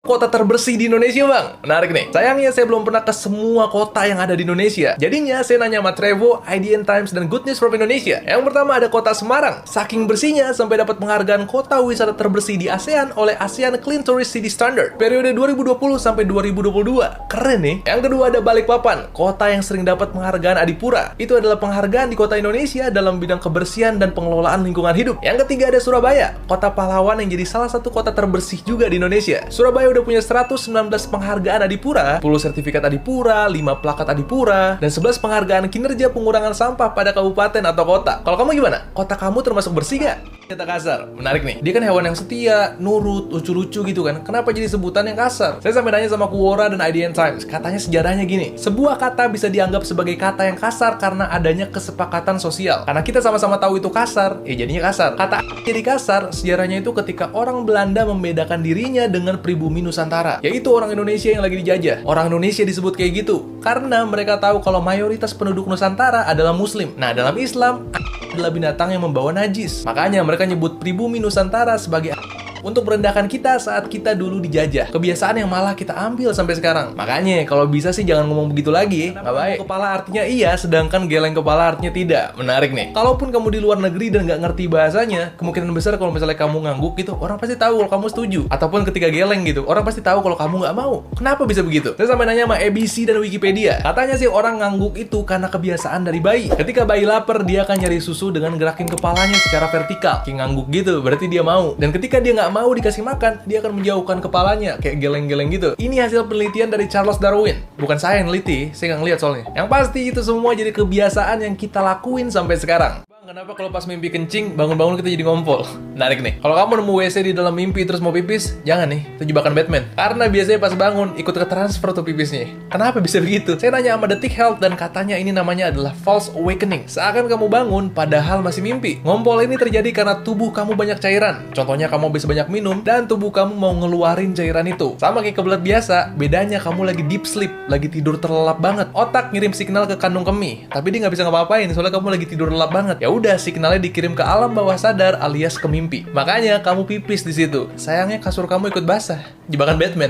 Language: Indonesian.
Kota terbersih di Indonesia, Bang. Menarik nih. Sayangnya saya belum pernah ke semua kota yang ada di Indonesia. Jadinya saya nanya sama Trevo, IDN Times, dan Good News from Indonesia. Yang pertama ada kota Semarang. Saking bersihnya sampai dapat penghargaan kota wisata terbersih di ASEAN oleh ASEAN Clean Tourist City Standard periode 2020 sampai 2022. Keren nih. Yang kedua ada Balikpapan, kota yang sering dapat penghargaan Adipura. Itu adalah penghargaan di kota Indonesia dalam bidang kebersihan dan pengelolaan lingkungan hidup. Yang ketiga ada Surabaya, kota pahlawan yang jadi salah satu kota terbersih juga di Indonesia. Surabaya udah punya 119 penghargaan Adipura, 10 sertifikat Adipura, 5 plakat Adipura, dan 11 penghargaan kinerja pengurangan sampah pada kabupaten atau kota. Kalau kamu gimana? Kota kamu termasuk bersih gak? Kata kasar, menarik nih. Dia kan hewan yang setia, nurut, lucu-lucu gitu kan. Kenapa jadi sebutan yang kasar? Saya sampai nanya sama Quora dan IDN Times. Katanya sejarahnya gini. Sebuah kata bisa dianggap sebagai kata yang kasar karena adanya kesepakatan sosial. Karena kita sama-sama tahu itu kasar, ya jadinya kasar. Kata jadi kasar, sejarahnya itu ketika orang Belanda membedakan dirinya dengan pribumi Nusantara, yaitu orang Indonesia yang lagi dijajah. Orang Indonesia disebut kayak gitu karena mereka tahu kalau mayoritas penduduk Nusantara adalah Muslim. Nah, dalam Islam adalah binatang yang membawa najis. Makanya mereka nyebut pribumi Nusantara sebagai untuk merendahkan kita saat kita dulu dijajah. Kebiasaan yang malah kita ambil sampai sekarang. Makanya kalau bisa sih jangan ngomong begitu lagi. Nggak baik. Kepala artinya iya, sedangkan geleng kepala artinya tidak. Menarik nih. Kalaupun kamu di luar negeri dan nggak ngerti bahasanya, kemungkinan besar kalau misalnya kamu ngangguk gitu, orang pasti tahu kalau kamu setuju. Ataupun ketika geleng gitu, orang pasti tahu kalau kamu nggak mau. Kenapa bisa begitu? Saya sampai nanya sama ABC dan Wikipedia. Katanya sih orang ngangguk itu karena kebiasaan dari bayi. Ketika bayi lapar, dia akan nyari susu dengan gerakin kepalanya secara vertikal. Kayak ngangguk gitu, berarti dia mau. Dan ketika dia nggak mau dikasih makan, dia akan menjauhkan kepalanya kayak geleng-geleng gitu. Ini hasil penelitian dari Charles Darwin. Bukan saya yang neliti, saya nggak ngeliat soalnya. Yang pasti itu semua jadi kebiasaan yang kita lakuin sampai sekarang. Kenapa kalau pas mimpi kencing, bangun-bangun kita jadi ngompol? Menarik nih. Kalau kamu nemu WC di dalam mimpi terus mau pipis, jangan nih, itu jebakan Batman. Karena biasanya pas bangun, ikut ke transfer tuh pipisnya. Kenapa bisa begitu? Saya nanya sama Detik Health dan katanya ini namanya adalah false awakening. Seakan kamu bangun, padahal masih mimpi. Ngompol ini terjadi karena tubuh kamu banyak cairan. Contohnya kamu habis banyak minum, dan tubuh kamu mau ngeluarin cairan itu. Sama kayak kebelet biasa, bedanya kamu lagi deep sleep, lagi tidur terlelap banget. Otak ngirim signal ke kandung kemih, tapi dia nggak bisa ngapa-ngapain, soalnya kamu lagi tidur lelap banget. Ya udah, signalnya dikirim ke alam bawah sadar alias ke mimpi. Makanya kamu pipis di situ. Sayangnya kasur kamu ikut basah. Jebakan Batman.